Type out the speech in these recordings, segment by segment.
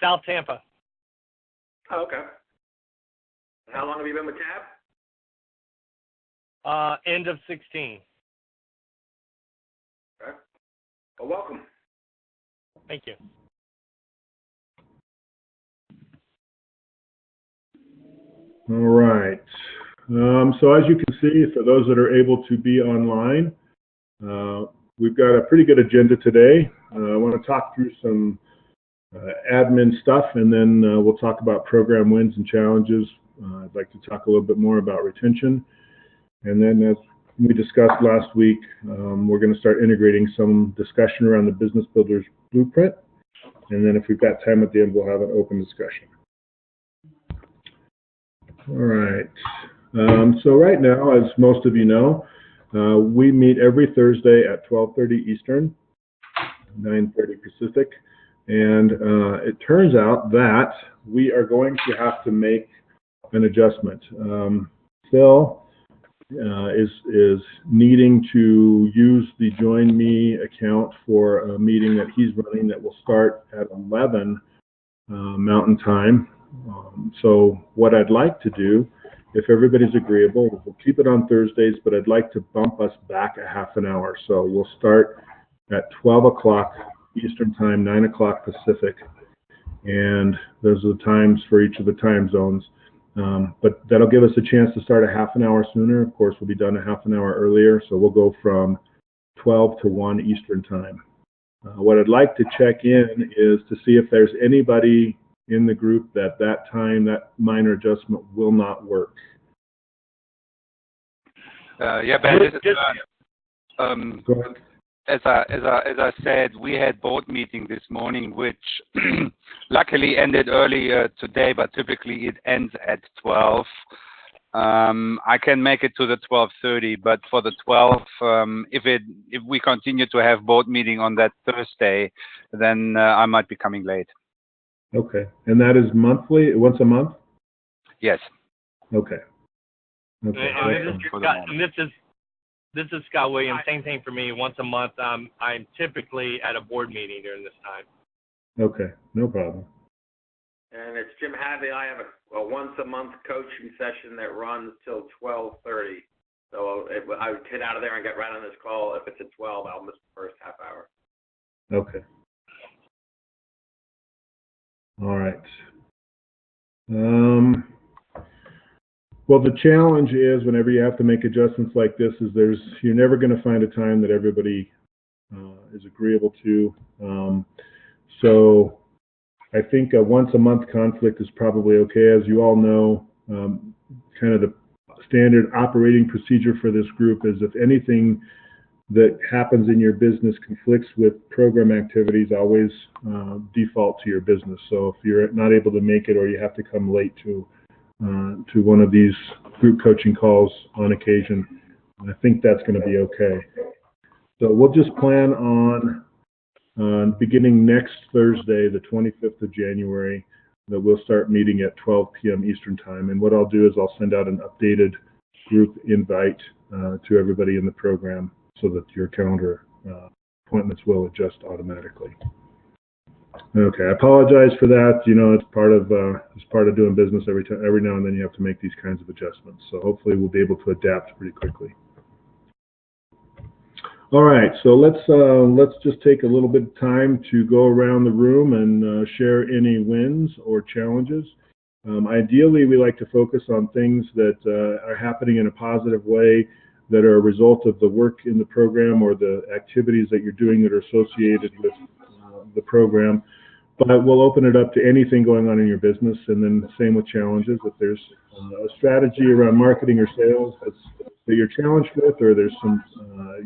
South Tampa. Oh, okay. How long have you been with Tab? End of 16. Okay. Well, welcome. Thank you. All right. So as you can see, for those that are able to be online, we've got a pretty good agenda today. I want to talk through some admin stuff, and then we'll talk about program wins and challenges. I'd like to talk a little bit more about retention. And then as we discussed last week, we're going to start integrating some discussion around the Business Builders Blueprint. And then if we've got time at the end, we'll have an open discussion. All right. So right now, as most of you know, we meet every Thursday at 12:30 Eastern, 9:30 Pacific. And it turns out that we are going to have to make an adjustment. Phil is needing to use the Join Me account for a meeting that he's running that will start at 11 Mountain Time. So what I'd like to do, if everybody's agreeable, we'll keep it on Thursdays, but I'd like to bump us back a half an hour. So we'll start at 12 o'clock Eastern Time, 9 o'clock Pacific, and those are the times for each of the time zones. But that'll give us a chance to start a half an hour sooner. Of course, we'll be done a half an hour earlier, so we'll go from 12 to 1 Eastern Time. What I'd like to check in is to see if there's anybody in the group that time, that minor adjustment will not work. Yeah, Ben, this is, Go ahead. as I said, we had board meeting this morning, which luckily ended earlier today, but typically it ends at 12. I can make it to the 12:30, but for the 12, if we continue to have board meeting on that Thursday, then I might be coming late. Okay, and that is monthly, once a month? Yes. Okay. Okay. And this is Scott Williams. Same thing for me. Once a month, I'm typically at a board meeting during this time. Okay, no problem. And it's Jim Hadley. I have a once-a-month coaching session that runs till 12:30. So I would get out of there and get right on this call. If it's at 12, I'll miss the first half hour. Okay. All right. Well, the challenge is whenever you have to make adjustments like this is you're never going to find a time that everybody is agreeable to. So I think a once a month conflict is probably okay. As you all know, kind of the standard operating procedure for this group is if anything that happens in your business conflicts with program activities, always default to your business. So if you're not able to make it or you have to come late to one of these group coaching calls on occasion, I think that's going to be okay. So we'll just plan on beginning next Thursday, the 25th of January, that we'll start meeting at 12 p.m. Eastern Time. And what I'll do is I'll send out an updated group invite to everybody in the program so that your calendar appointments will adjust automatically. Okay, I apologize for that. You know, it's part of doing business. Every now and then you have to make these kinds of adjustments. So hopefully we'll be able to adapt pretty quickly. All right, so let's just take a little bit of time to go around the room and share any wins or challenges. Ideally, we like to focus on things that are happening in a positive way, that are a result of the work in the program or the activities that you're doing that are associated with the program. But we'll open it up to anything going on in your business, and then same with challenges. If there's a strategy around marketing or sales that you're challenged with, or there's some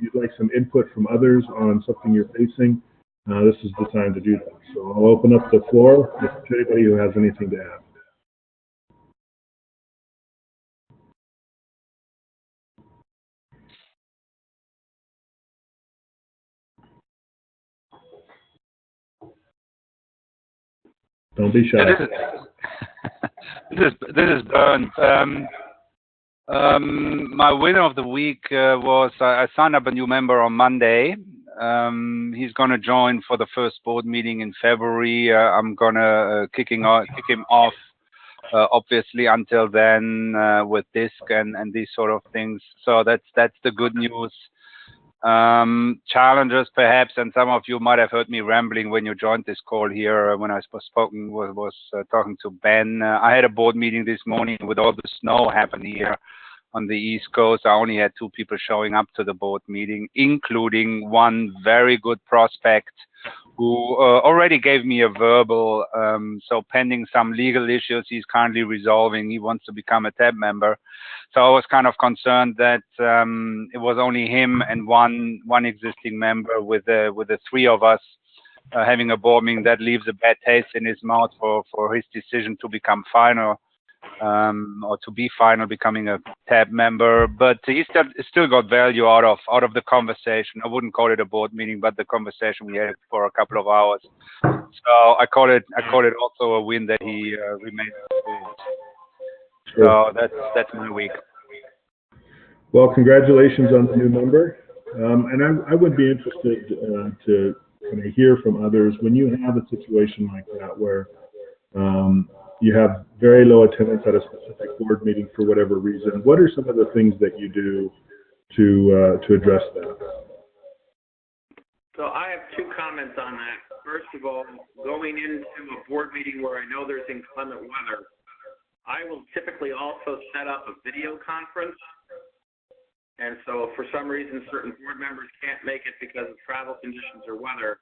you'd like some input from others on something you're facing, this is the time to do that. So I'll open up the floor to anybody who has anything to add. Don't be shy. This is Bernd. My winner of the week was I signed up a new member on Monday. He's going to join for the first board meeting in February. I'm going to kick him off, obviously, until then with DISC and these sort of things. So that's the good news. Challenges, perhaps, and some of you might have heard me rambling when you joined this call here when I was talking to Ben. I had a board meeting this morning with all the snow happening here on the East Coast. I only had 2 people showing up to the board meeting, including one very good prospect who already gave me a verbal. So pending some legal issues he's currently resolving, he wants to become a TAB member. So I was kind of concerned that it was only him and one existing member with the 3 of us having a board meeting. That leaves a bad taste in his mouth for his decision to become final. Or to be final, becoming a TAB member, but he still got value out of the conversation. I wouldn't call it a board meeting, but the conversation we had for a couple of hours. So I call it also a win that he remained involved. So that's my week. Well, congratulations on the new member. And I would be interested to kind of hear from others when you have a situation like that where you have very low attendance at a specific board meeting for whatever reason. What are some of the things that you do to address that? So I have 2 comments on that. First of all, going into a board meeting where I know there's inclement weather, I will typically also set up a video conference. And so if for some reason certain board members can't make it because of travel conditions or weather,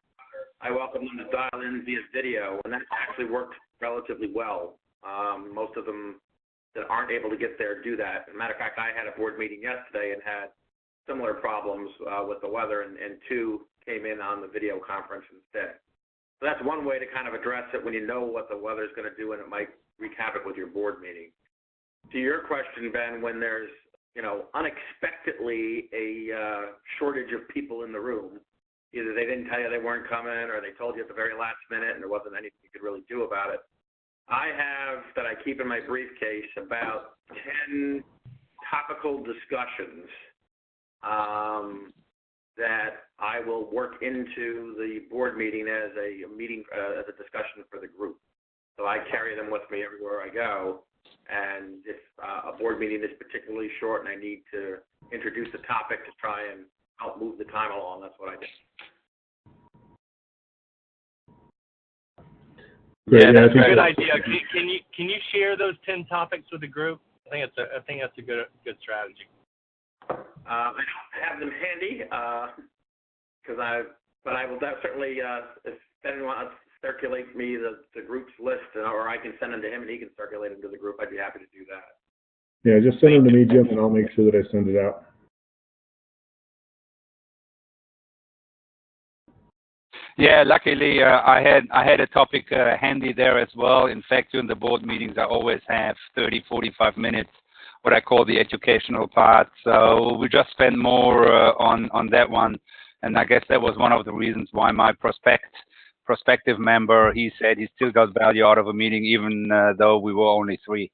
I welcome them to dial in via video, and that's actually worked relatively well. Most of them that aren't able to get there do that. As a matter of fact, I had a board meeting yesterday and had similar problems with the weather, and 2 came in on the video conference instead. So that's one way to kind of address it when you know what the weather's going to do and it might wreak havoc with your board meeting. To your question, Ben, when there's unexpectedly a shortage of people in the room, either they didn't tell you they weren't coming or they told you at the very last minute and there wasn't anything you could really do about it. I have, that I keep in my briefcase, about 10 topical discussions that I will work into the board meeting as a discussion for the group. So I carry them with me everywhere I go. And if a board meeting is particularly short and I need to introduce a topic to try and help move the time along, that's what I do. Yeah, that's a good idea. Can you share those 10 topics with the group? I think that's a good strategy. I don't have them handy but I will certainly if anyone wants to circulate me the group's list, or I can send them to him and he can circulate them to the group. I'd be happy to do that. Yeah, just send them to me, Jim, and I'll make sure that I send it out. Yeah, luckily I had a topic handy there as well. In fact, during the board meetings, I always have 30, 45 minutes, what I call the educational part. So we just spend more on that one. And I guess that was one of the reasons why my prospective member, he said he still got value out of a meeting, even though we were only 3.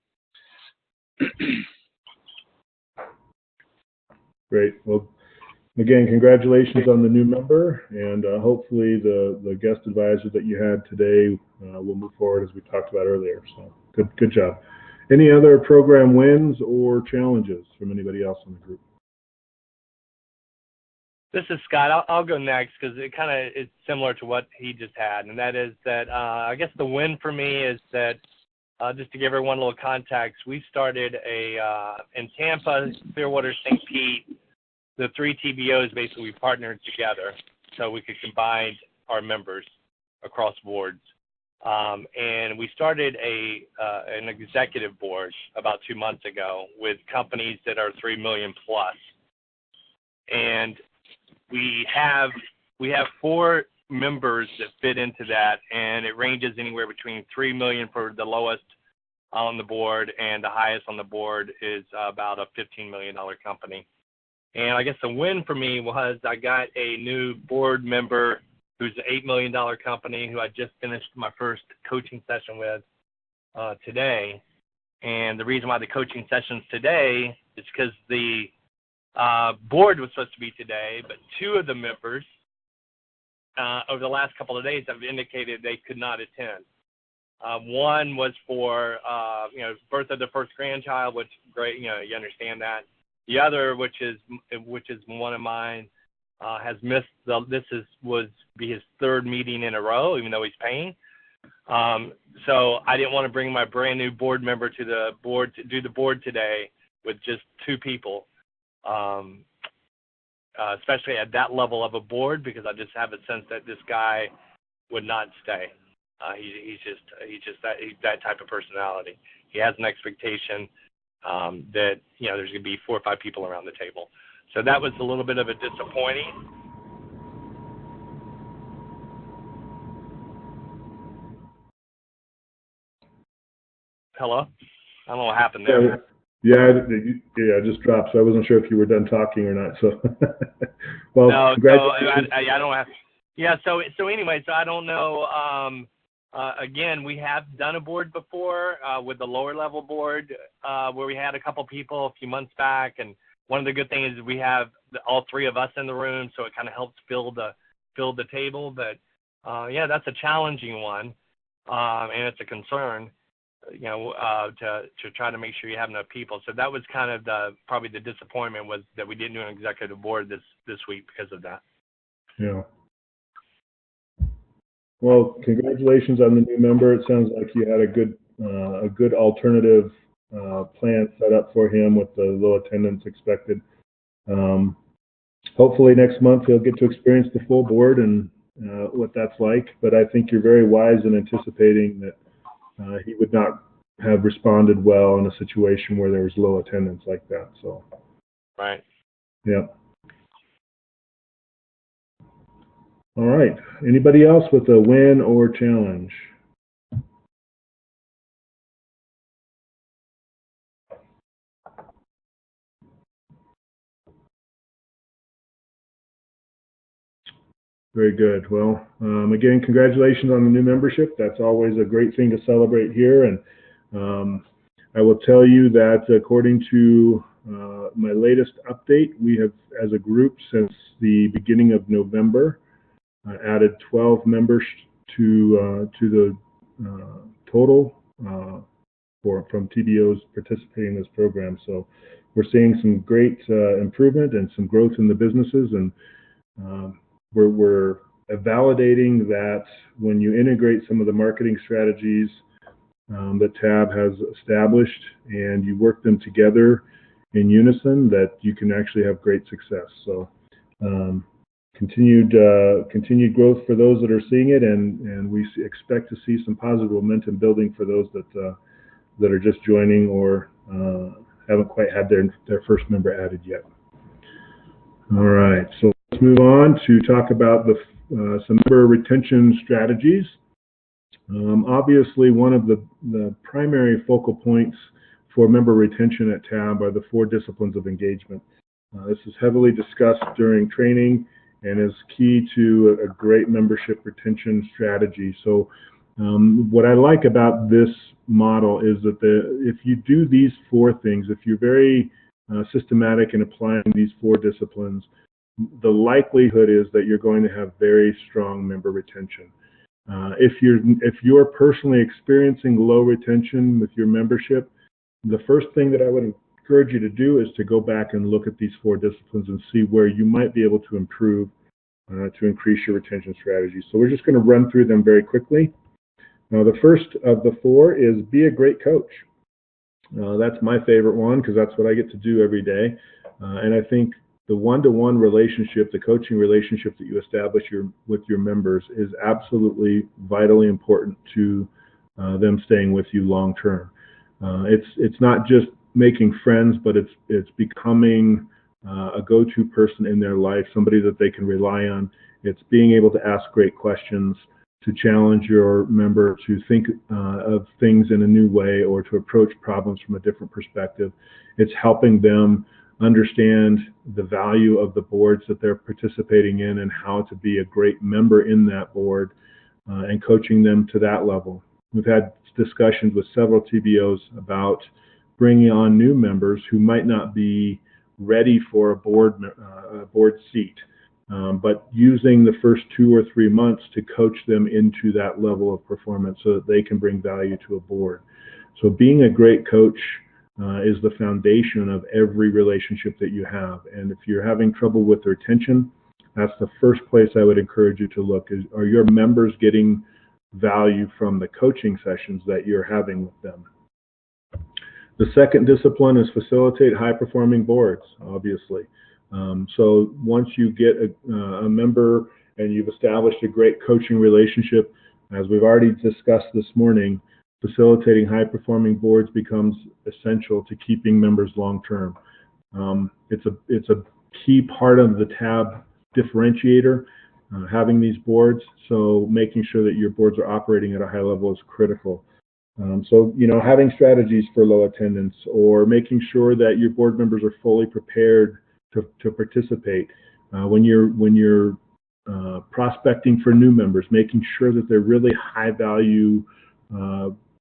Great. Well, again, congratulations on the new member, and hopefully the guest advisor that you had today will move forward as we talked about earlier. So good job. Any other program wins or challenges from anybody else in the group? This is Scott. I'll go next because it kind of is similar to what he just had, and that is that I guess the win for me is that just to give everyone a little context, we started in Tampa, Clearwater, St. Pete. The 3 TBOs basically partnered together so we could combine our members across boards. And we started an executive board about 2 months ago with companies that are 3 million plus. And we have 4 members that fit into that, and it ranges anywhere between 3 million for the lowest on the board, and the highest on the board is about a $15 million company. And I guess the win for me was I got a new board member who's an $8 million company who I just finished my first coaching session with today. And the reason why the coaching session's today is because the board was supposed to be today, but 2 of the members over the last couple of days have indicated they could not attend. One was for birth of the first grandchild, which great, you understand that. The other, which is one of mine, has missed would be his third meeting in a row, even though he's paying. So I didn't want to bring my brand new board member to the board to do the board today with just two people, especially at that level of a board, because I just have a sense that this guy would not stay. He's that type of personality. He has an expectation that there's going to be 4 or 5 people around the table. So that was a little bit of a disappointing. Hello? I don't know what happened there. Yeah, it just dropped. So I wasn't sure if you were done talking or not. So, well, no, congratulations. I don't have. Yeah. So anyway, so I don't know. Again, we have done a board before with the lower level board where we had a couple people a few months back, and one of the good things is we have all 3 of us in the room, so it kind of helps fill the table. But yeah, that's a challenging one, and it's a concern. To try to make sure you have enough people. So that was kind of probably the disappointment, was that we didn't do an executive board this week because of that. Yeah. Well, congratulations on the new member. It sounds like you had a good alternative plan set up for him with the low attendance expected. Hopefully next month he'll get to experience the full board and what that's like. But I think you're very wise in anticipating that he would not have responded well in a situation where there was low attendance like that. So, right. Yeah. All right. Anybody else with a win or challenge? Very good. Well, again, congratulations on the new membership. That's always a great thing to celebrate here. And I will tell you that according to my latest update, we have, as a group, since the beginning of November, added 12 members to the total from TBOs participating in this program. So we're seeing some great improvement and some growth in the businesses, and we're validating that when you integrate some of the marketing strategies that TAB has established and you work them together in unison, that you can actually have great success. So continued growth for those that are seeing it, and we expect to see some positive momentum building for those that are just joining or haven't quite had their first member added yet. All right, so let's move on to talk about some member retention strategies. Obviously, one of the primary focal points for member retention at TAB are the 4 disciplines of engagement. This is heavily discussed during training and is key to a great membership retention strategy. So what I like about this model is that if you do these 4 things, if you're very systematic in applying these 4 disciplines, the likelihood is that you're going to have very strong member retention. If you're personally experiencing low retention with your membership, the first thing that I would encourage you to do is to go back and look at these 4 disciplines and see where you might be able to improve to increase your retention strategy. So we're just going to run through them very quickly. Now, the first of the 4 is be a great coach. That's my favorite one because that's what I get to do every day. And I think the one-to-one relationship, the coaching relationship that you establish with your members is absolutely vitally important to them staying with you long term. It's not just making friends, but it's becoming a go-to person in their life, somebody that they can rely on. It's being able to ask great questions, to challenge your member to think of things in a new way or to approach problems from a different perspective. It's helping them understand the value of the boards that they're participating in and how to be a great member in that board and coaching them to that level. We've had discussions with several TBOs about bringing on new members who might not be ready for a board seat. but using the first 2 or 3 months to coach them into that level of performance so that they can bring value to a board. So being a great coach is the foundation of every relationship that you have. And if you're having trouble with retention, that's the first place I would encourage you to look. Are your members getting value from the coaching sessions that you're having with them? The second discipline is facilitate high-performing boards, obviously. So once you get a member and you've established a great coaching relationship, as we've already discussed this morning, facilitating high-performing boards becomes essential to keeping members long-term. It's a key part of the TAB differentiator, having these boards. So making sure that your boards are operating at a high level is critical. So, having strategies for low attendance, or making sure that your board members are fully prepared to participate. When you're prospecting for new members, making sure that they're really high-value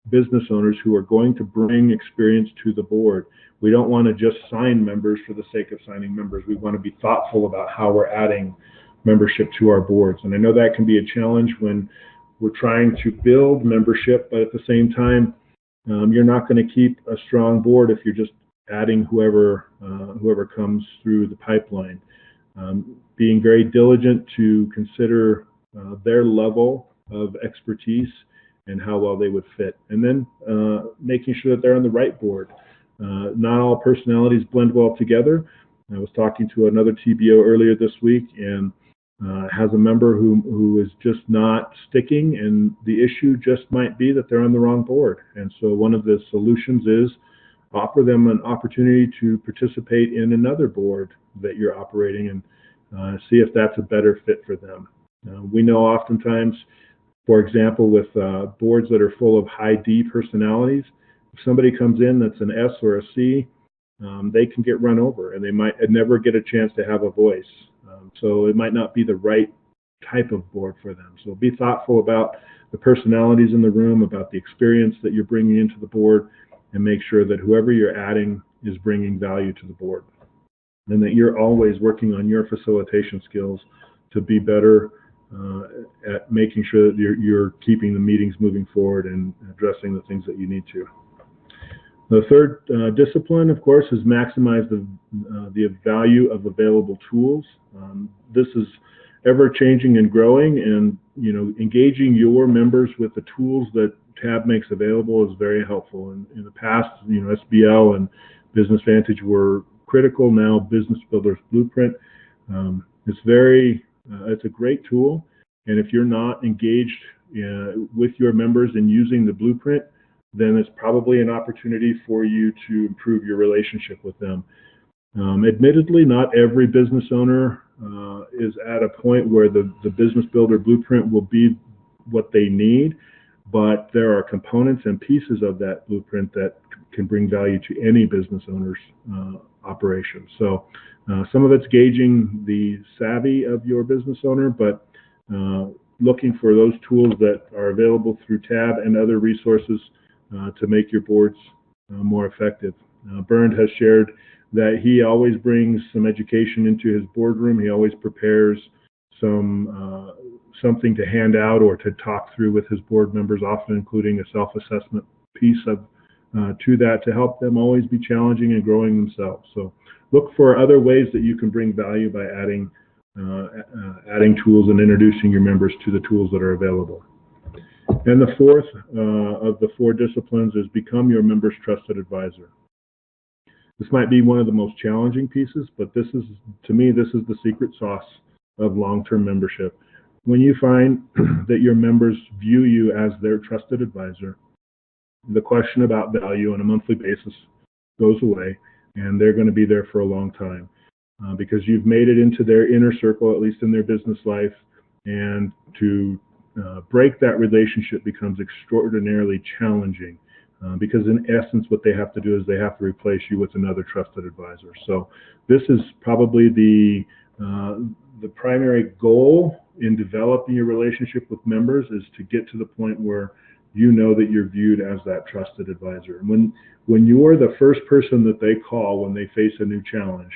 business owners who are going to bring experience to the board. We don't want to just sign members for the sake of signing members. We want to be thoughtful about how we're adding membership to our boards. And I know that can be a challenge when we're trying to build membership, but at the same time, you're not going to keep a strong board if you're just adding whoever comes through the pipeline. Being very diligent to consider their level of expertise and how well they would fit. And then making sure that they're on the right board. Not all personalities blend well together. I was talking to another TBO earlier this week, and has a member who is just not sticking, and the issue just might be that they're on the wrong board. And so one of the solutions is offer them an opportunity to participate in another board that you're operating, and see if that's a better fit for them. We know oftentimes, for example, with boards that are full of high D personalities, if somebody comes in that's an S or a C, they can get run over, and they might never get a chance to have a voice. So it might not be the right type of board for them. So be thoughtful about the personalities in the room, about the experience that you're bringing into the board, and make sure that whoever you're adding is bringing value to the board. And that you're always working on your facilitation skills to be better at making sure that you're keeping the meetings moving forward and addressing the things that you need to. The third discipline, of course, is maximize the value of available tools. This is ever changing and growing, and engaging your members with the tools that TAB makes available is very helpful. In the past, SBL and Business Vantage were critical. Now, Business Builder's Blueprint, it's a great tool, and if you're not engaged with your members in using the Blueprint, then it's probably an opportunity for you to improve your relationship with them. Admittedly, not every business owner is at a point where the Business Builder Blueprint will be what they need, but there are components and pieces of that blueprint that can bring value to any business owner's operation. So some of it's gauging the savvy of your business owner, but looking for those tools that are available through TAB and other resources to make your boards more effective. Bernd has shared that he always brings some education into his boardroom. He always prepares something to hand out or to talk through with his board members, often including a self-assessment piece to that, to help them always be challenging and growing themselves. So look for other ways that you can bring value by adding tools and introducing your members to the tools that are available. And the fourth of the 4 disciplines is become your member's trusted advisor. This might be one of the most challenging pieces, but to me, this is the secret sauce of long-term membership. When you find that your members view you as their trusted advisor, the question about value on a monthly basis goes away, and they're going to be there for a long time because you've made it into their inner circle, at least in their business life, and to break that relationship becomes extraordinarily challenging because in essence what they have to do is they have to replace you with another trusted advisor. So this is probably the primary goal in developing your relationship with members, is to get to the point where you know that you're viewed as that trusted advisor. And when you're the first person that they call when they face a new challenge,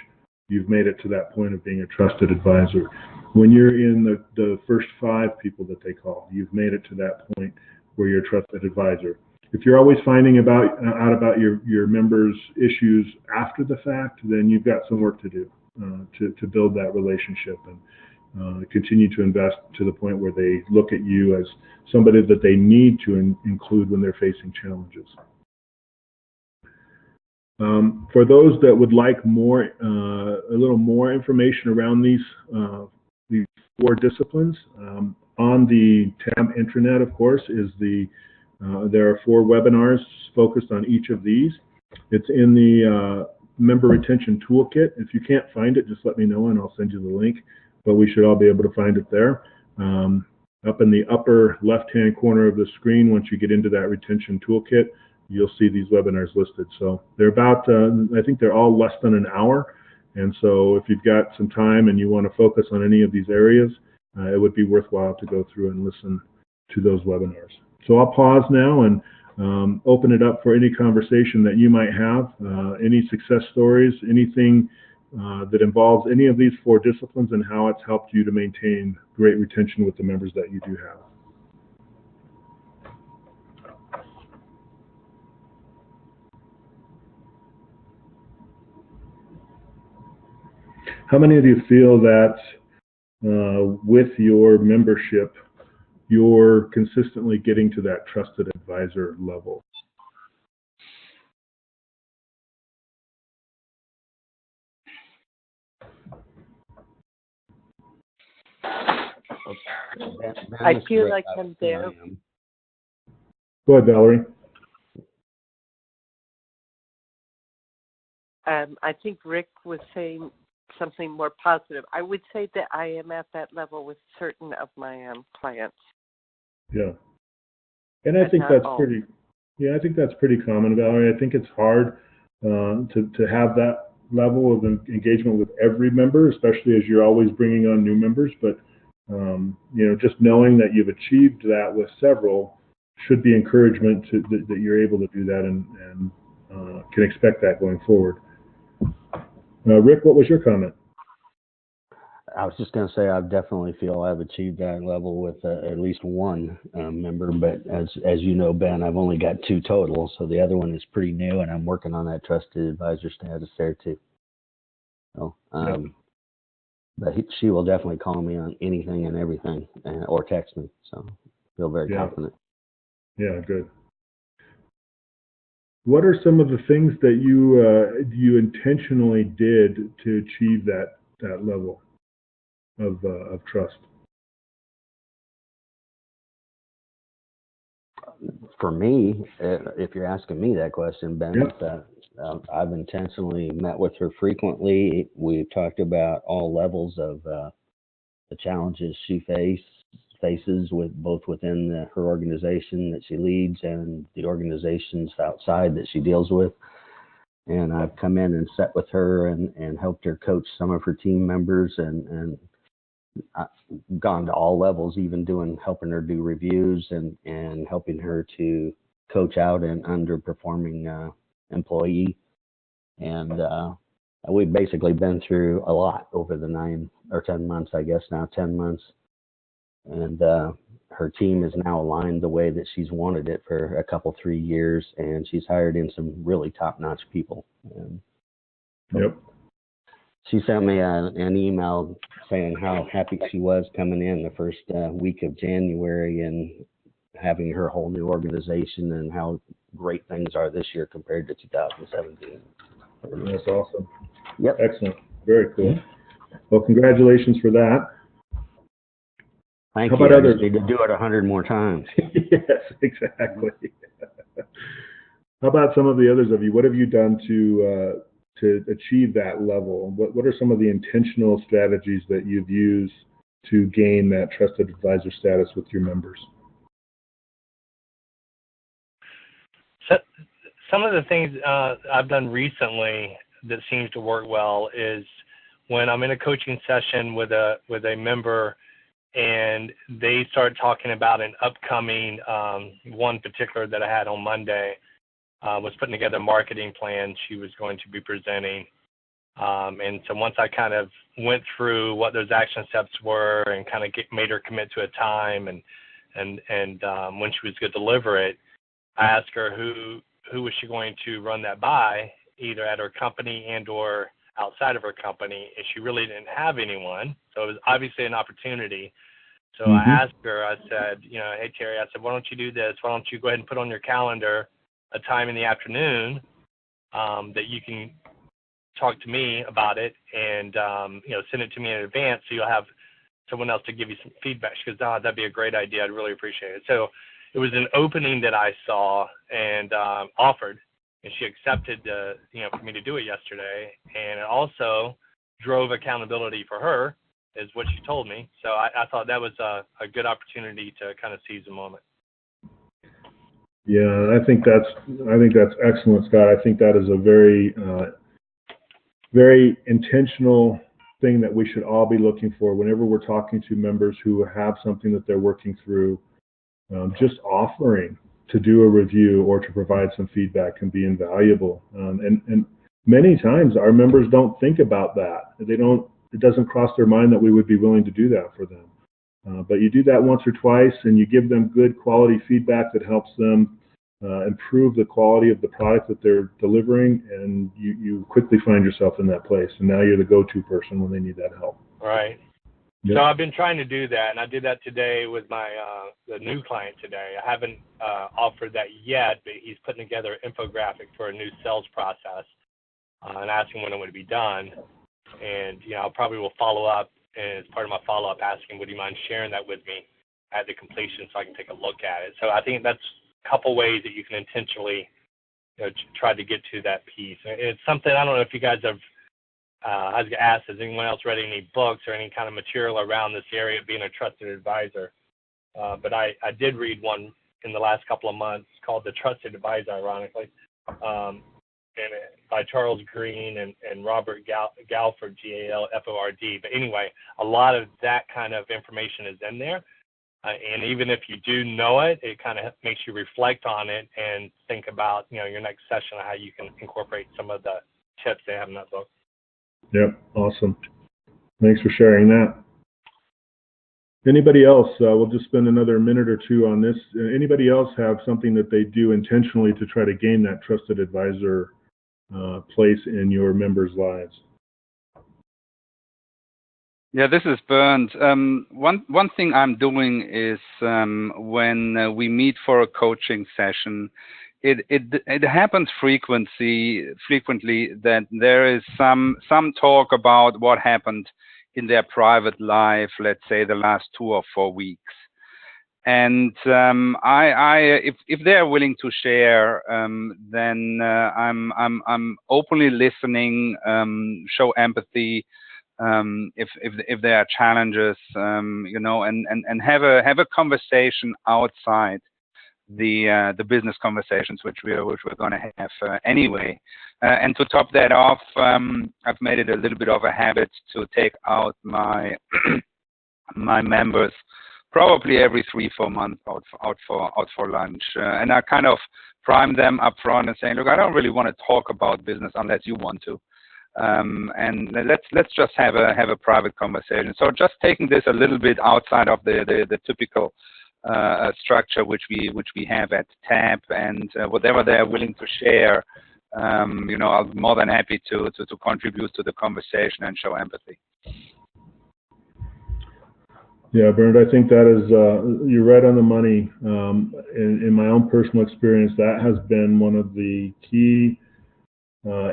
you've made it to that point of being a trusted advisor. When you're in the first 5 people that they call, you've made it to that point where you're a trusted advisor. If you're always finding out about your members' issues after the fact, then you've got some work to do to build that relationship and continue to invest to the point where they look at you as somebody that they need to include when they're facing challenges. For those that would like a little more information around these 4 disciplines, on the TAB intranet, of course, there are 4 webinars focused on each of these. It's in the member retention toolkit. If you can't find it, just let me know and I'll send you the link. But we should all be able to find it there. Up in the upper left-hand corner of the screen, once you get into that retention toolkit, you'll see these webinars listed. So they're about, I think they're all less than an hour. And so if you've got some time and you want to focus on any of these areas, it would be worthwhile to go through and listen to those webinars. So I'll pause now and open it up for any conversation that you might have, any success stories, anything that involves any of these 4 disciplines and how it's helped you to maintain great retention with the members that you do have. How many of you feel that with your membership, you're consistently getting to that trusted advisor level? I feel like I'm there. Go ahead, Valerie. I think Rick was saying something more positive. I would say that I am at that level with certain of my clients. Yeah, and I think that's pretty. Yeah, I think that's pretty common, Valerie. I think it's hard to have that level of engagement with every member, especially as you're always bringing on new members. But just knowing that you've achieved that with several should be encouragement that you're able to do that and can expect that going forward. Rick, what was your comment? I was just going to say I definitely feel I've achieved that level with at least one member, but as you know, Ben, I've only got 2 total, so the other one is pretty new, and I'm working on that trusted advisor status there too. So, but she will definitely call me on anything and everything, or text me. So, I feel very confident. Yeah, good. What are some of the things that you intentionally did to achieve that level of trust? For me, if you're asking me that question, Ben, I've intentionally met with her frequently. We've talked about all levels of the challenges she faces both within her organization that she leads and the organizations outside that she deals with. And I've come in and sat with her and helped her coach some of her team members and I've gone to all levels, even helping her do reviews and helping her to coach out an underperforming employee. And we've basically been through a lot over the 9 or 10 months, I guess now 10 months. And her team is now aligned the way that she's wanted it for a couple, 3 years, and she's hired in some really top-notch people. And she sent me an email saying how happy she was coming in the first week of January and having her whole new organization and how great things are this year compared to 2017. That's awesome. Yep. Excellent. Very cool. Well, congratulations for that. Thank you. I just need to do it 100 more times. Yes, exactly. How about some of the others of you? What have you done to achieve that level? What are some of the intentional strategies that you've used to gain that trusted advisor status with your members? So, some of the things I've done recently that seems to work well is when I'm in a coaching session with a member and they start talking about an upcoming one particular that I had on Monday, was putting together a marketing plan she was going to be presenting. And so once I kind of went through what those action steps were and kind of made her commit to a time and when she was going to deliver it, I asked her who was she going to run that by, either at her company and or outside of her company, and she really didn't have anyone. So it was obviously an opportunity. So I asked her, I said, hey, Terry, I said, why don't you do this? Why don't you go ahead and put on your calendar a time in the afternoon that you can talk to me about it and, send it to me in advance so you'll have someone else to give you some feedback. She goes, oh, that'd be a great idea. I'd really appreciate it. So it was an opening that I saw and offered, and she accepted, for me to do it yesterday. And it also drove accountability for her, is what she told me. So I thought that was a good opportunity to kind of seize the moment. Yeah, I think that's excellent, Scott. I think that is a very, very intentional thing that we should all be looking for whenever we're talking to members who have something that they're working through. Just offering to do a review or to provide some feedback can be invaluable. And many times our members don't think about that. It doesn't cross their mind that we would be willing to do that for them. But you do that once or twice and you give them good quality feedback that helps them improve the quality of the product that they're delivering, and you quickly find yourself in that place. And now you're the go-to person when they need that help. Right. Yep. So I've been trying to do that, and I did that today with my the new client today. I haven't offered that yet, but he's putting together an infographic for a new sales process and asking when it would be done. And, I probably will follow up, and as part of my follow-up, asking, would you mind sharing that with me at the completion so I can take a look at it? So I think that's a couple ways that you can intentionally try to get to that piece. It's something, I don't know if you guys have, I was asked, has anyone else read any books or any kind of material around this area of being a trusted advisor? But I did read one in the last couple of months called The Trusted Advisor, ironically, by Charles Green and Robert Galford, Galford. But anyway, a lot of that kind of information is in there. And even if you do know it, it kind of makes you reflect on it and think about, your next session, how you can incorporate some of the tips they have in that book. Yep, awesome. Thanks for sharing that. Anybody else? We'll just spend another minute or two on this. Anybody else have something that they do intentionally to try to gain that trusted advisor place in your members' lives? Yeah, this is Bernd. One thing I'm doing is when we meet for a coaching session, it happens frequently that there is some talk about what happened in their private life, let's say the last 2 or 4 weeks. And if they're willing to share, then I'm openly listening, show empathy. If there are challenges, and have a conversation outside the business conversations which we're going to have anyway. And to top that off, I've made it a little bit of a habit to take out my my members probably every 3-4 months out for lunch, and I kind of prime them up front and saying, look, I don't really want to talk about business unless you want to. And let's just have a private conversation. So just taking this a little bit outside of the typical structure which we have at TAP, and whatever they're willing to share, I'm more than happy to contribute to the conversation and show empathy. Yeah, Bernd, I think that is you're right on the money. In my own personal experience, that has been one of the key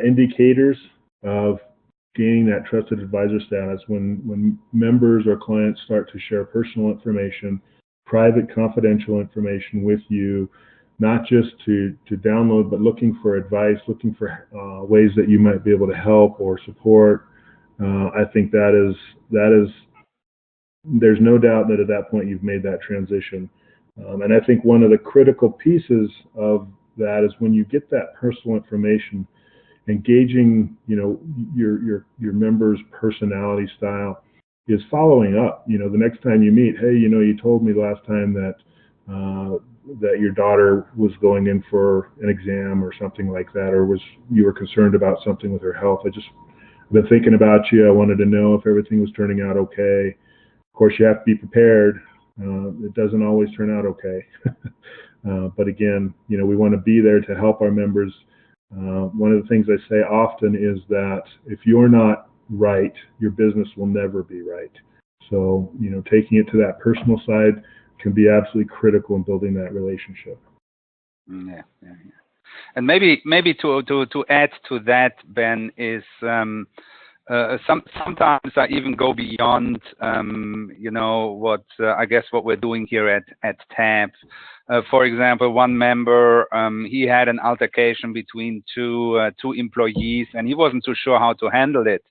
indicators of gaining that trusted advisor status when members or clients start to share personal information, private confidential information with you, not just to download, but looking for advice, looking for ways that you might be able to help or support. I think that is there's no doubt that at that point you've made that transition. And I think one of the critical pieces of that is when you get that personal information, engaging, your members' personality style is following up. The next time you meet, hey, you told me last time that that your daughter was going in for an exam or something like that, or you were concerned about something with her health. I've been thinking about you. I wanted to know if everything was turning out okay. Of course, you have to be prepared. It doesn't always turn out okay. But again, we want to be there to help our members. One of the things I say often is that if you're not right, your business will never be right. So, taking it to that personal side can be absolutely critical in building that relationship. Yeah. And maybe to add to that, Ben, is sometimes I even go beyond, what I guess what we're doing here at TAB. For example, one member, he had an altercation between two employees, and he wasn't too sure how to handle it.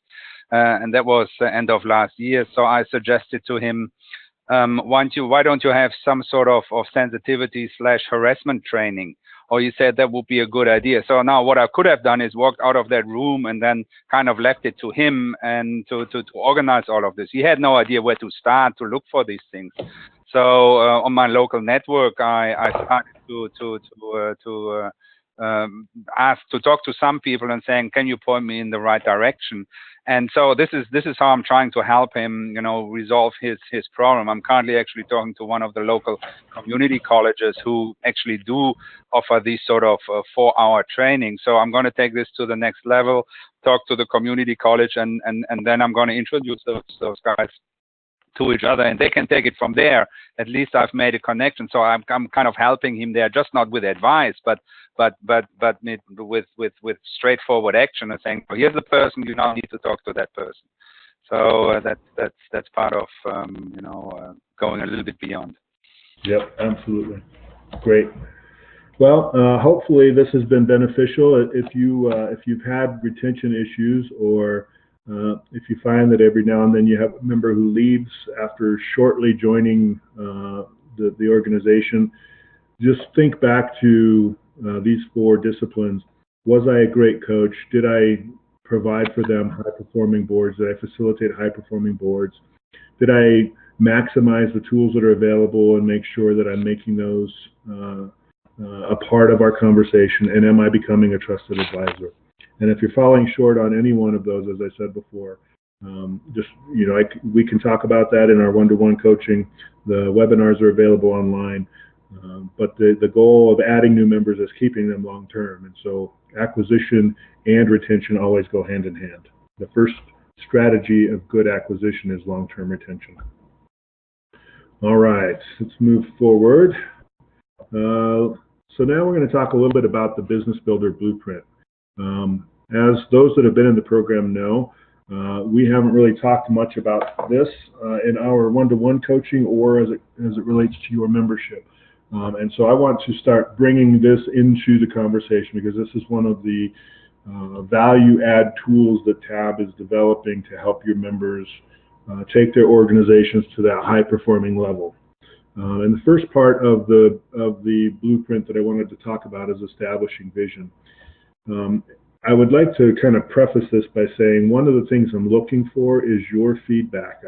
And that was the end of last year. So I suggested to him, why don't you have some sort of sensitivity/harassment training? Or he said that would be a good idea. So now what I could have done is walked out of that room and then kind of left it to him and to organize all of this. He had no idea where to start to look for these things. So on my local network, I started to ask to talk to some people and saying, can you point me in the right direction? And so this is how I'm trying to help him, resolve his problem. I'm currently actually talking to one of the local community colleges who actually do offer these sort of 4-hour training. So I'm going to take this to the next level, talk to the community college, and then I'm going to introduce those guys to each other, and they can take it from there. At least I've made a connection. So I'm kind of helping him there, just not with advice, but with straightforward action and saying, here's the person, you now need to talk to that person. So that's part of going a little bit beyond. Yep, absolutely. Great. Well, hopefully this has been beneficial. If you've had retention issues, or if you find that every now and then you have a member who leaves after shortly joining the organization, just think back to these 4 disciplines. Was I a great coach? Did I provide for them high-performing boards? Did I facilitate high-performing boards? Did I maximize the tools that are available and make sure that I'm making those a part of our conversation? And am I becoming a trusted advisor? And if you're falling short on any one of those, as I said before, we can talk about that in our one-to-one coaching. The webinars are available online. But the goal of adding new members is keeping them long-term. And so acquisition and retention always go hand in hand. The first strategy of good acquisition is long-term retention. All right, let's move forward. So now we're going to talk a little bit about the Business Builder Blueprint. As those that have been in the program know, we haven't really talked much about this in our one-to-one coaching or as it relates to your membership. And so I want to start bringing this into the conversation, because this is one of the value-add tools that TAB is developing to help your members take their organizations to that high-performing level. And the first part of the blueprint that I wanted to talk about is establishing vision. I would like to kind of preface this by saying one of the things I'm looking for is your feedback.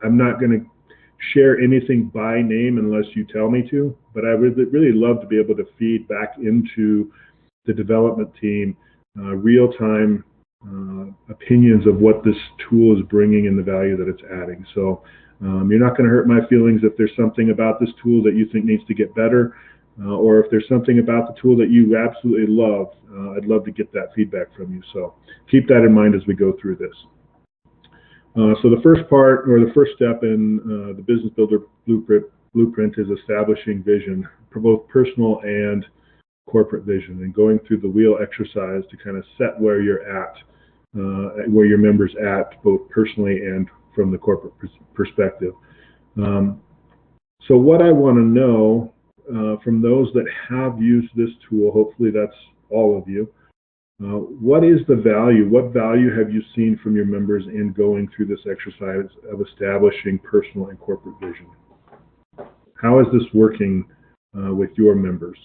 I'm not going to share anything by name unless you tell me to, but I would really love to be able to feed back into the development team real-time opinions of what this tool is bringing and the value that it's adding. So you're not going to hurt my feelings if there's something about this tool that you think needs to get better, or if there's something about the tool that you absolutely love. I'd love to get that feedback from you. So keep that in mind as we go through this. So the first part, or the first step in the Business Builder Blueprint is establishing vision, for both personal and corporate vision, and going through the wheel exercise to kind of set where you're at, where your members at, both personally and from the corporate perspective. So what I want to know from those that have used this tool, hopefully that's all of you, what is the value? What value have you seen from your members in going through this exercise of establishing personal and corporate vision? How is this working with your members?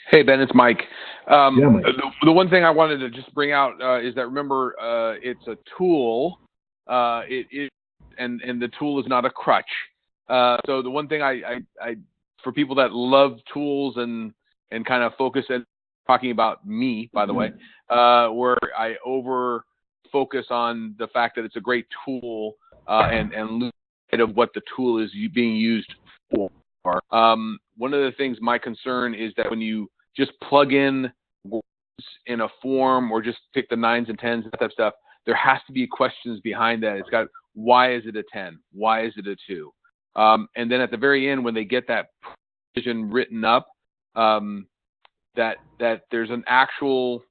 Hey, Ben, it's Mike. Yeah, Mike. The one thing I wanted to just bring out is that, remember, it's a tool. It is, and the tool is not a crutch. So the one thing I for people that love tools and kind of focus talking about me, by the way, where I over focus on the fact that it's a great tool and lose sight of what the tool is being used for. One of the things, my concern is that when you just plug in words in a form or just pick the 9s and 10s and that type of stuff, there has to be questions behind that. It's got, why is it a 10? Why is it a 2? And then at the very end, when they get that vision written up, that there's an actual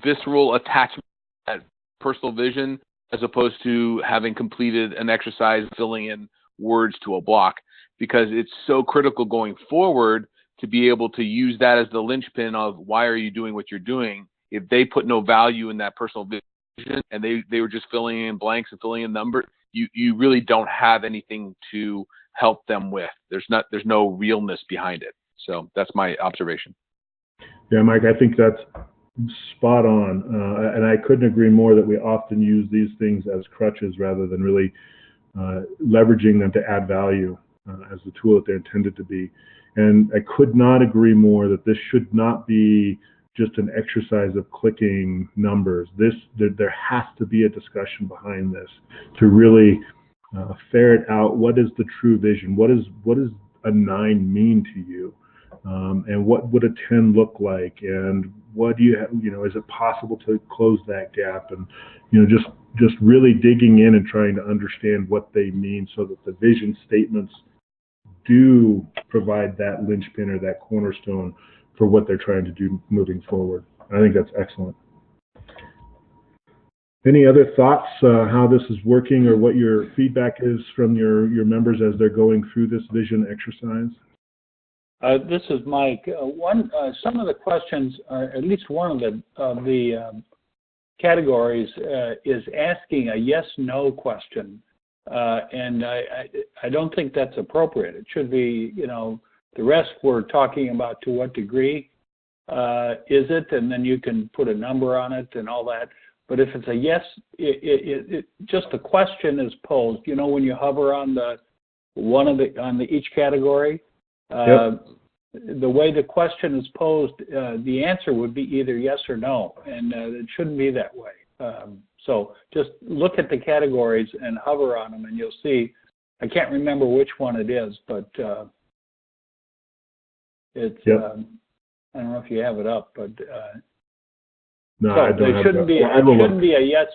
visceral attachment to that personal vision, as opposed to having completed an exercise filling in words to a block, because it's so critical going forward to be able to use that as the linchpin of why are you doing what you're doing. If they put no value in that personal vision and they were just filling in blanks and filling in numbers, you really don't have anything to help them with. There's no realness behind it. So that's my observation. Yeah, Mike, I think that's spot on. And I couldn't agree more that we often use these things as crutches rather than really leveraging them to add value as the tool that they're intended to be. And I could not agree more that this should not be just an exercise of clicking numbers. There has to be a discussion behind this to really ferret out what is the true vision. What does a 9 mean to you? And what would a 10 look like? And what do you have, is it possible to close that gap? And, just really digging in and trying to understand what they mean so that the vision statements do provide that linchpin or that cornerstone for what they're trying to do moving forward. I think that's excellent. Any other thoughts how this is working or what your feedback is from your members as they're going through this vision exercise? This is Mike. Some of the questions, at least one of the categories, is asking a yes/no question, and I don't think that's appropriate. It should be, the rest we're talking about to what degree is it, and then you can put a number on it and all that. But if it's a yes, just the question is posed. When you hover on each category. Yep. The way the question is posed, the answer would be either yes or no, and it shouldn't be that way. So just look at the categories and hover on them, and you'll see. I can't remember which one it is, but it's. Yep. I don't know if you have it up, but no, so I don't have it up. It shouldn't be a yes.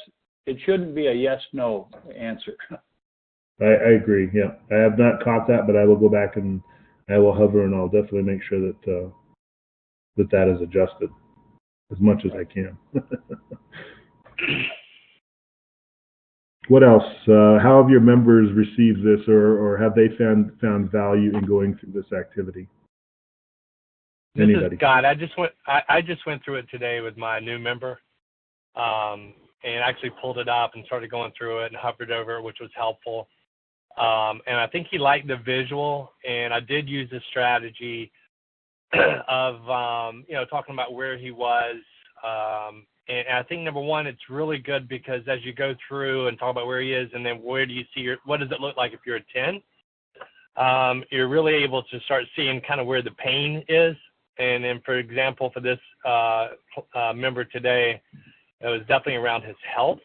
It shouldn't be a yes/no answer. I agree. Yeah, I have not caught that, but I will go back and I will hover, and I'll definitely make sure that that is adjusted as much as I can. What else? How have your members received this, or have they found value in going through this activity? Anybody? This is Scott. I just went through it today with my new member, and actually pulled it up and started going through it and hovered over it, which was helpful. And I think he liked the visual, and I did use the strategy of, talking about where he was. And I think, number one, it's really good because as you go through and talk about where he is and then where do you see what does it look like if you're a 10, you're really able to start seeing kind of where the pain is. And then, for example, for this member today, it was definitely around his health.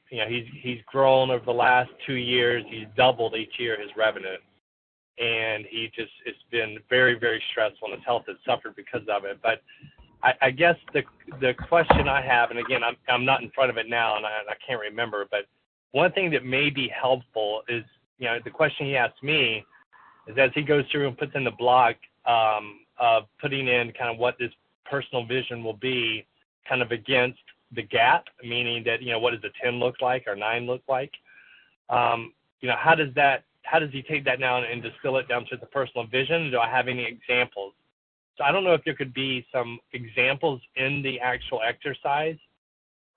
He's grown over the last 2 years. He's doubled each year his revenue, and it's been very, very stressful, and his health has suffered because of it. But I guess the question I have, and again, I'm not in front of it now, and I can't remember, but one thing that may be helpful is, the question he asked me is as he goes through and puts in the block of putting in kind of what this personal vision will be, kind of against the gap, meaning that, what does a 10 look like or 9 look like? How does he take that down and distill it down to the personal vision? Do I have any examples? So I don't know if there could be some examples in the actual exercise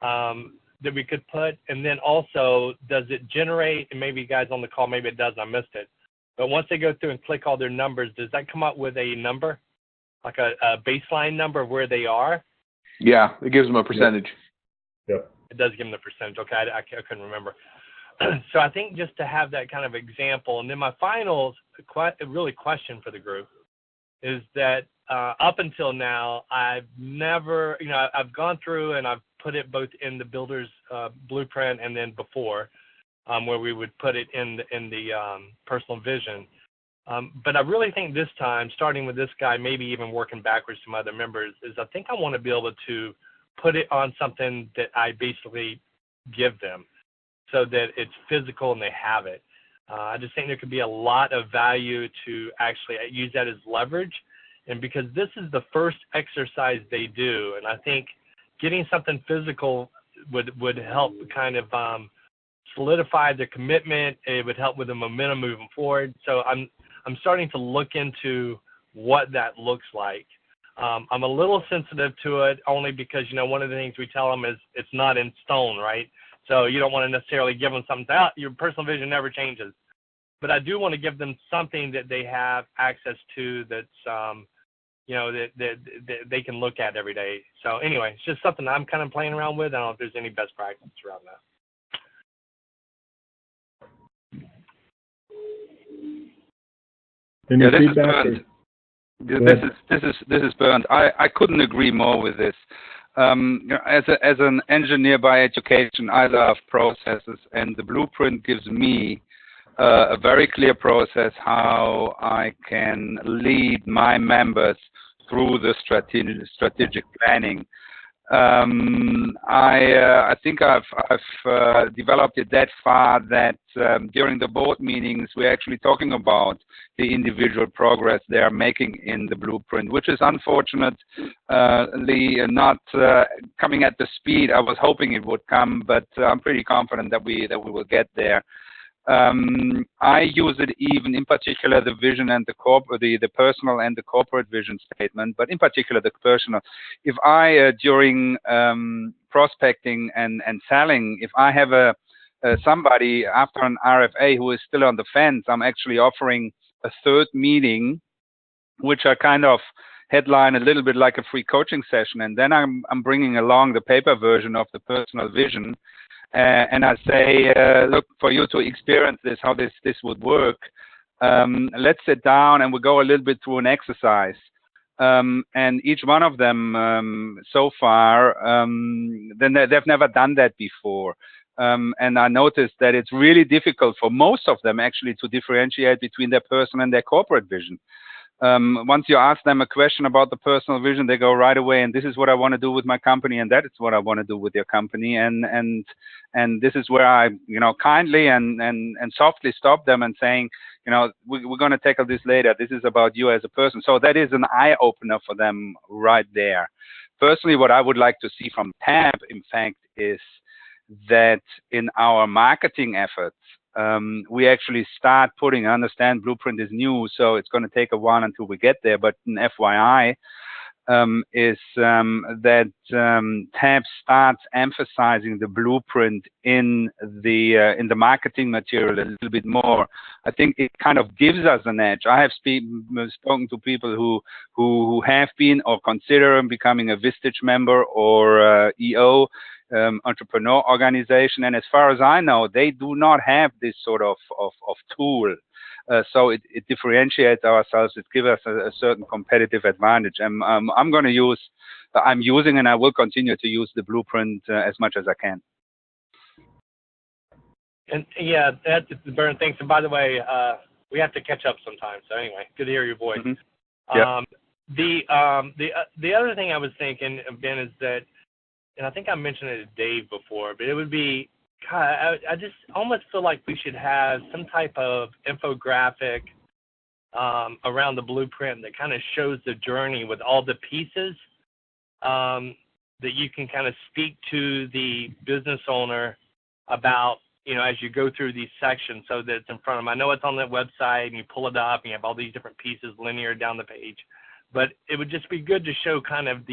that we could put. And then also, does it generate, and maybe you guys on the call, maybe it does, I missed it, but once they go through and click all their numbers, does that come up with a number, like a baseline number of where they are? Yeah, it gives them a percentage. Yep. It does give them the percentage. Okay, I couldn't remember. So I think just to have that kind of example. And then my final really question for the group is that up until now, I've never, I've gone through and I've put it both in the builder's blueprint and then before, where we would put it in the personal vision. But I really think this time, starting with this guy, maybe even working backwards to my other members, is I think I want to be able to put it on something that I basically give them so that it's physical and they have it. I just think there could be a lot of value to actually use that as leverage. And because this is the first exercise they do, and I think getting something physical would help kind of solidify the commitment. It would help with the momentum moving forward. So I'm starting to look into what that looks like. I'm a little sensitive to it only because, one of the things we tell them is it's not in stone, right? So you don't want to necessarily give them something out. Your personal vision never changes. But I do want to give them something that they have access to that's, that they can look at every day. So anyway, it's just something I'm kind of playing around with. I don't know if there's any best practice around that. Any This feedback? is Bernd. I couldn't agree more with this. As an engineer by education, I love processes, and the blueprint gives me a very clear process how I can lead my members through the strategic planning. I think I've developed it that far that during the board meetings we're actually talking about the individual progress they are making in the blueprint, which is unfortunately not coming at the speed I was hoping it would come, but I'm pretty confident that we will get there. I use it even in particular the vision and the personal and the corporate vision statement, but in particular the personal. If I during prospecting and selling, if I have somebody after an RFA who is still on the fence, I'm actually offering a third meeting, which I kind of headline a little bit like a free coaching session, and then I'm bringing along the paper version of the personal vision. And I say, look, for you to experience this, how this would work, let's sit down and we'll go a little bit through an exercise. And each one of them so far, then they've never done that before. And I noticed that it's really difficult for most of them actually to differentiate between their personal and their corporate vision. Once you ask them a question about the personal vision, they go right away, and this is what I want to do with my company, and that is what I want to do with your company, and this is where I, kindly and softly stop them and saying, we're going to tackle this later. This is about you as a person. So that is an eye opener for them right there. Personally, what I would like to see from TAB, in fact, is that in our marketing efforts, we actually start putting, I understand blueprint is new, so it's going to take a while until we get there, but an FYI is that TAB starts emphasizing the blueprint in the marketing material a little bit more. I think it kind of gives us an edge. I have spoken to people who have been or consider becoming a Vistage member or EO, entrepreneur organization, and as far as I know, they do not have this sort of tool. So it differentiates ourselves. It gives us a certain competitive advantage. I'm going to use, I'm using, and I will continue to use the blueprint as much as I can. And yeah, that's Bernd. Thanks. And by the way, we have to catch up sometime. So anyway, good to hear your voice. Mm-hmm. Yep. The other thing I was thinking, Ben, is that, and I think I mentioned it to Dave before, but it would be, God, I just almost feel like we should have some type of infographic around the blueprint that kind of shows the journey with all the pieces that you can kind of speak to the business owner about, as you go through these sections so that it's in front of them. I know it's on the website and you pull it up and you have all these different pieces linear down the page, but it would just be good to show kind of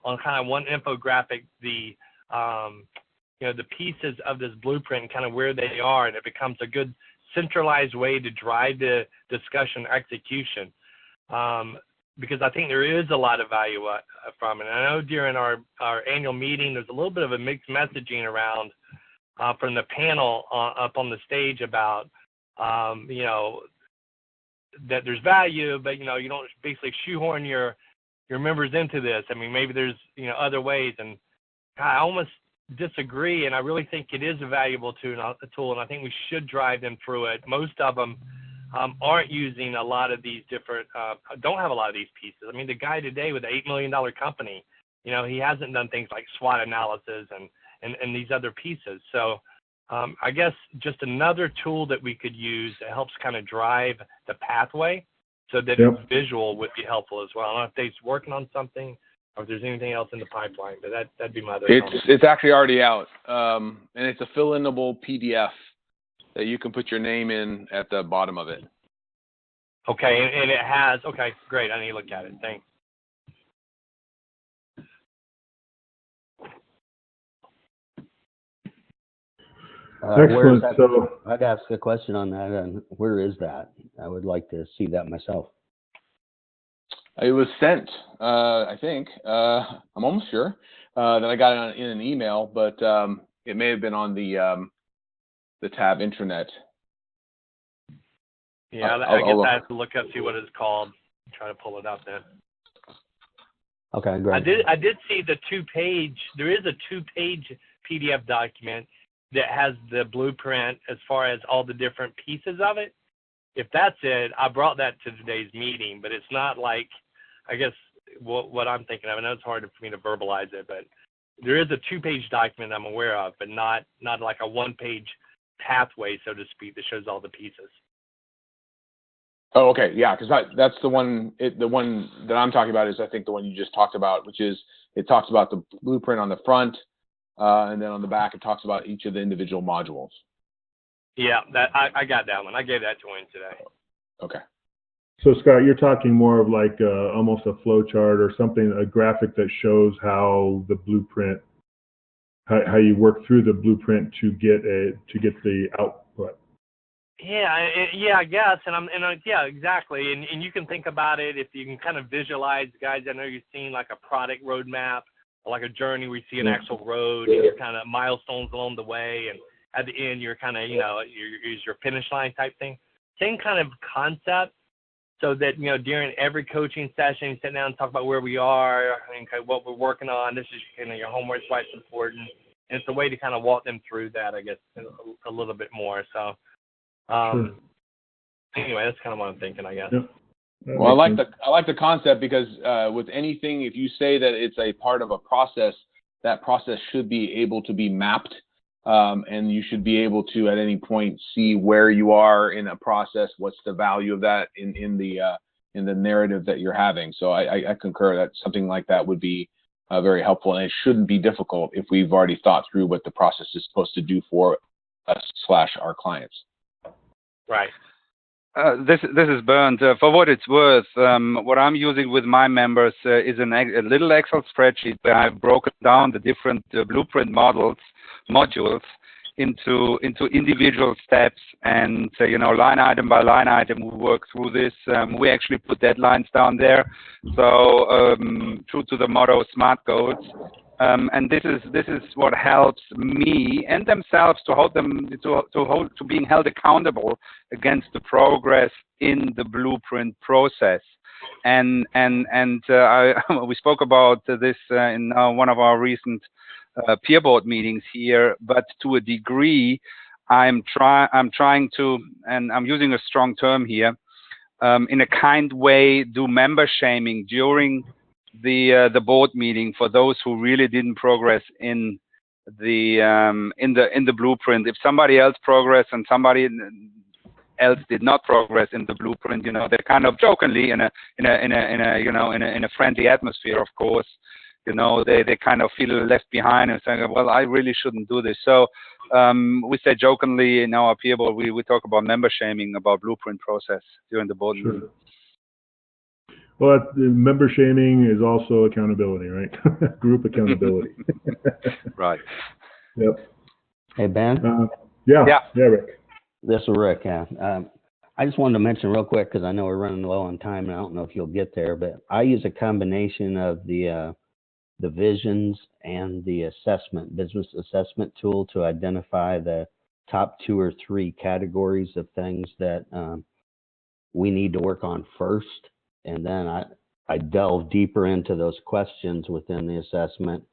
on kind of one infographic, the pieces of this blueprint, kind of where they are, and it becomes a good centralized way to drive the discussion execution. Because I think there is a lot of value from it. And I know during our annual meeting, there's a little bit of a mixed messaging around from the panel up on the stage about, that there's value, but you don't basically shoehorn your members into this. I mean, maybe there's other ways, and I almost disagree, and I really think it is a valuable tool, and I think we should drive them through it. Most of them aren't using a lot of these different, don't have a lot of these pieces. I mean, the guy today with the $8 million company, he hasn't done things like SWOT analysis and these other pieces. So I guess just another tool that we could use that helps kind of drive the pathway so that it's visual would be helpful as well. I don't know if Dave's working on something or if there's anything else in the pipeline, but that'd be my other comment. It's actually already out, and it's a fill-inable PDF that you can put your name in at the bottom of it. Okay, and it has, okay, great. I need to look at it. Thanks. Excellent. So I'd ask a question on that. And where is that? I would like to see that myself. It was sent, I think. I'm almost sure that I got it in an email, but it may have been on the tab intranet. Yeah, I guess I have to look up, see what it's called, try to pull it out then. Okay, great. I did see the there is a two-page PDF document that has the blueprint as far as all the different pieces of it. If that's it, I brought that to today's meeting, but it's not like, I guess, what I'm thinking of. I know it's hard for me to verbalize it, but there is a two-page document I'm aware of, but not like a one-page pathway, so to speak, that shows all the pieces. Oh, okay, yeah, because that's the one. The one that I'm talking about is, I think, the one you just talked about, which is it talks about the blueprint on the front, and then on the back it talks about each of the individual modules. Yeah, I got that one. I gave that to him today. Okay. So Scott, you're talking more of like almost a flow chart or something, a graphic that shows how the blueprint, how you work through the blueprint to get the output. Yeah, I guess, yeah, exactly. And you can think about it if you can kind of visualize, guys. I know you've seen like a product roadmap, or like a journey where you see an actual road and your kind of milestones along the way, and at the end you're kind of your finish line type thing. Same kind of concept, so that during every coaching session you sit down and talk about where we are and kind of what we're working on. This is your homework, why it's important, and it's a way to kind of walk them through that, I guess, a little bit more. So. Sure. Anyway, that's kind of what I'm thinking, I guess. Yep. Well, I like the concept because with anything, if you say that it's a part of a process, that process should be able to be mapped, and you should be able to at any point see where you are in a process, what's the value of that in the narrative that you're having. So I concur that something like that would be very helpful, and it shouldn't be difficult if we've already thought through what the process is supposed to do for us / our clients. Right. This is Bernd. For what it's worth, what I'm using with my members is a little Excel spreadsheet where I've broken down the different blueprint modules into individual steps, and line item by line item we work through this. We actually put deadlines down there, so true to the motto, SMART goals. And this is what helps me and themselves to hold them to being held accountable against the progress in the blueprint process. And we spoke about this in one of our recent peer board meetings here. But to a degree, I'm trying to, and I'm using a strong term here, in a kind way, do member shaming during the board meeting for those who really didn't progress in the blueprint. If somebody else progressed and somebody else did not progress in the blueprint, they're kind of jokingly in a friendly atmosphere, of course, they kind of feel left behind and saying, well, I really shouldn't do this. So we say jokingly in our peer board, we talk about member shaming about blueprint process during the board meeting. Well, member shaming is also accountability, right? Group accountability. Right. Yep. Hey, Ben? Yeah, Rick. This is Rick, yeah. I just wanted to mention real quick, because I know we're running low on time, and I don't know if you'll get there, but I use a combination of the visions and the business assessment tool to identify the top 2 or 3 categories of things that we need to work on first. And then I delve deeper into those questions within the assessment,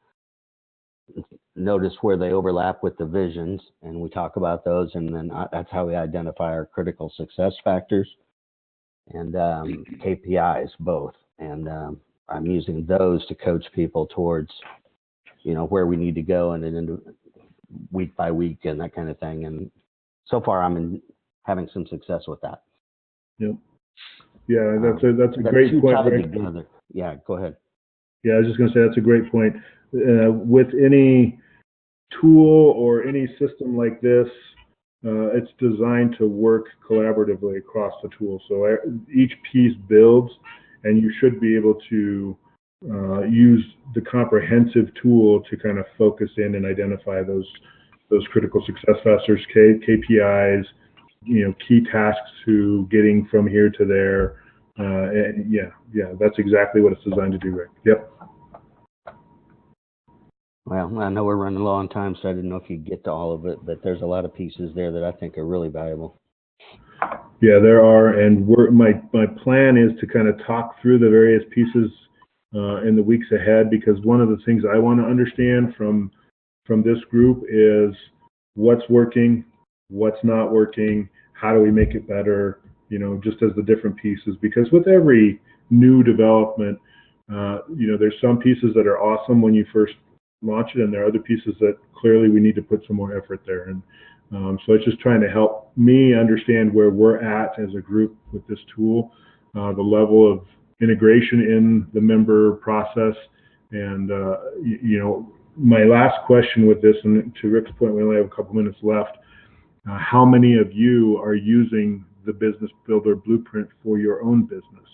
notice where they overlap with the visions, and we talk about those. And then that's how we identify our critical success factors and KPIs both. And I'm using those to coach people towards, where we need to go and then week by week and that kind of thing. And so far I'm having some success with that. Yep. Yeah, that's a great point, Rick. Yeah, go ahead. Yeah, I was just going to say that's a great point. With any tool or any system like this, it's designed to work collaboratively across the tool. So each piece builds, and you should be able to use the comprehensive tool to kind of focus in and identify those critical success factors, KPIs, key tasks to getting from here to there. And yeah, that's exactly what it's designed to do, Rick. Yep. Well, I know we're running low on time, so I didn't know if you'd get to all of it, but there's a lot of pieces there that I think are really valuable. Yeah, there are, and my plan is to kind of talk through the various pieces in the weeks ahead, because one of the things I want to understand from this group is what's working, what's not working, how do we make it better, just as the different pieces. Because with every new development, there's some pieces that are awesome when you first launch it, and there are other pieces that clearly we need to put some more effort there. And so it's just trying to help me understand where we're at as a group with this tool, the level of integration in the member process. And, my last question with this, and to Rick's point, we only have a couple minutes left. How many of you are using the Business Builder Blueprint for your own business?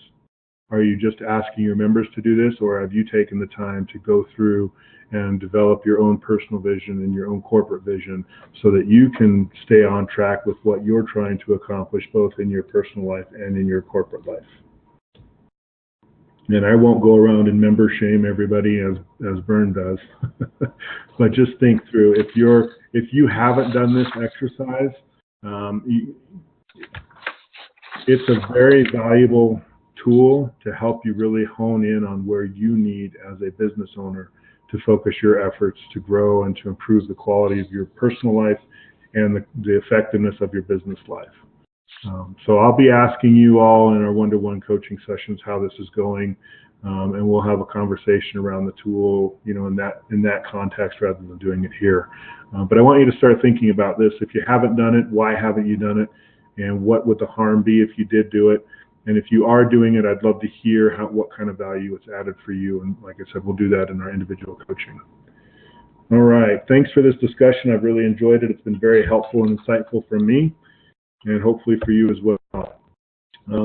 Are you just asking your members to do this, or have you taken the time to go through and develop your own personal vision and your own corporate vision so that you can stay on track with what you're trying to accomplish both in your personal life and in your corporate life? And I won't go around and member shame everybody as Vern does, but just think through, if you haven't done this exercise, it's a very valuable tool to help you really hone in on where you need as a business owner to focus your efforts to grow and to improve the quality of your personal life and the effectiveness of your business life. So I'll be asking you all in our one-to-one coaching sessions how this is going, and we'll have a conversation around the tool, in that context rather than doing it here. But I want you to start thinking about this. If you haven't done it, why haven't you done it? And what would the harm be if you did do it? And if you are doing it, I'd love to hear what kind of value it's added for you. And like I said, we'll do that in our individual coaching. All right. Thanks for this discussion. I've really enjoyed it. It's been very helpful and insightful for me, and hopefully for you as well.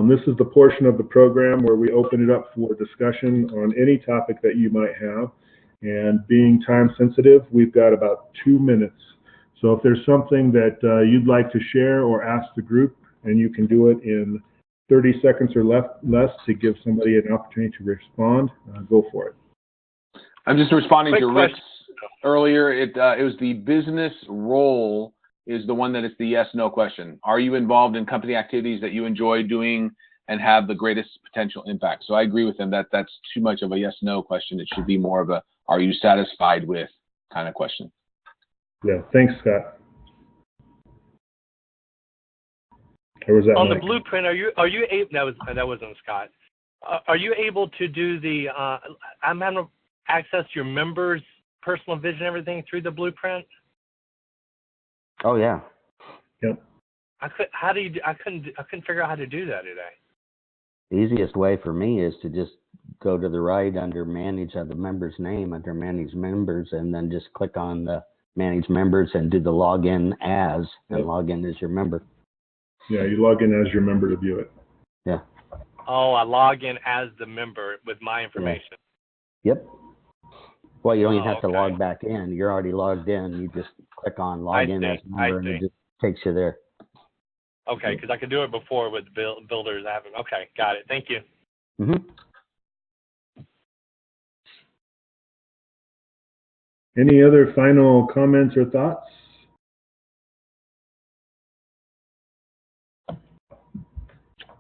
This is the portion of the program where we open it up for discussion on any topic that you might have. And being time sensitive, we've got about 2 minutes. So if there's something that you'd like to share or ask the group, and you can do it in 30 seconds or less to give somebody an opportunity to respond, go for it. I'm just responding to Rick's earlier. It was the business role is the one that it's the yes/no question. Are you involved in company activities that you enjoy doing and have the greatest potential impact? So I agree with him that that's too much of a yes/no question. It should be more of a are you satisfied with kind of question. Yeah, thanks, Scott. Or was that on Mike? the blueprint? Are you able? That wasn't Scott. Are you able to do the? I'm having to access your members' personal vision, everything through the blueprint. Oh yeah. Yep. I couldn't figure out how to do that today. The easiest way for me is to just go to the right under manage the member's name, under manage members, and then just click on the manage members and do the login as, and log in as your member. Yeah, you log in as your member to view it. Yeah. Oh, I log in as the member with my information. Yeah. Yep. Well, you don't even have to okay. log back in. You're already logged in. You just click on log in as member, and it just takes you there. Okay, because I could do it before with builders. Okay, got it. Thank you. Mm-hmm. Any other final comments or thoughts?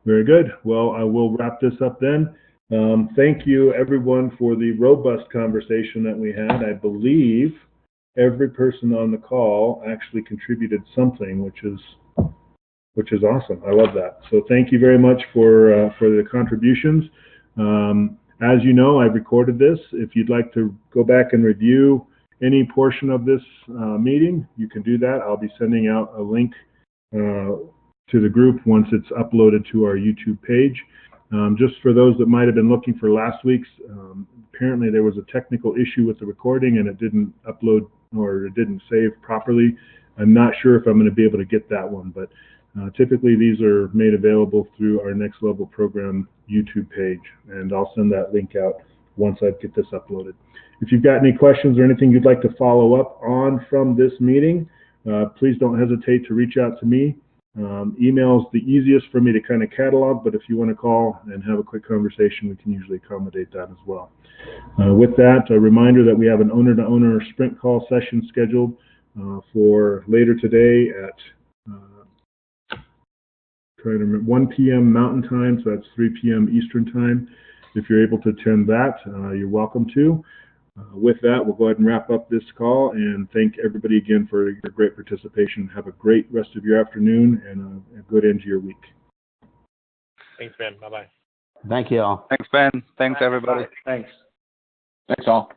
Very good. Well, I will wrap this up then. Thank you, everyone, for the robust conversation that we had. I believe every person on the call actually contributed something, which is awesome. I love that. So thank you very much for the contributions. As you know, I've recorded this. If you'd like to go back and review any portion of this meeting, you can do that. I'll be sending out a link to the group once it's uploaded to our YouTube page. Just for those that might have been looking for last week's, apparently there was a technical issue with the recording and it didn't upload or it didn't save properly. I'm not sure if I'm going to be able to get that one, but typically these are made available through our Next Level Program YouTube page, and I'll send that link out once I get this uploaded. If you've got any questions or anything you'd like to follow up on from this meeting, please don't hesitate to reach out to me. Email is the easiest for me to kind of catalog, but if you want to call and have a quick conversation, we can usually accommodate that as well. With that, a reminder that we have an owner-to-owner sprint call session scheduled for later today at 1 p.m. Mountain Time, so that's 3 p.m. Eastern Time. If you're able to attend that, you're welcome to. With that, we'll go ahead and wrap up this call and thank everybody again for your great participation. Have a great rest of your afternoon and a good end to your week. Thanks, Ben. Bye-bye. Thank you all. Thanks, Ben. Thanks, everybody. Thanks. Thanks all.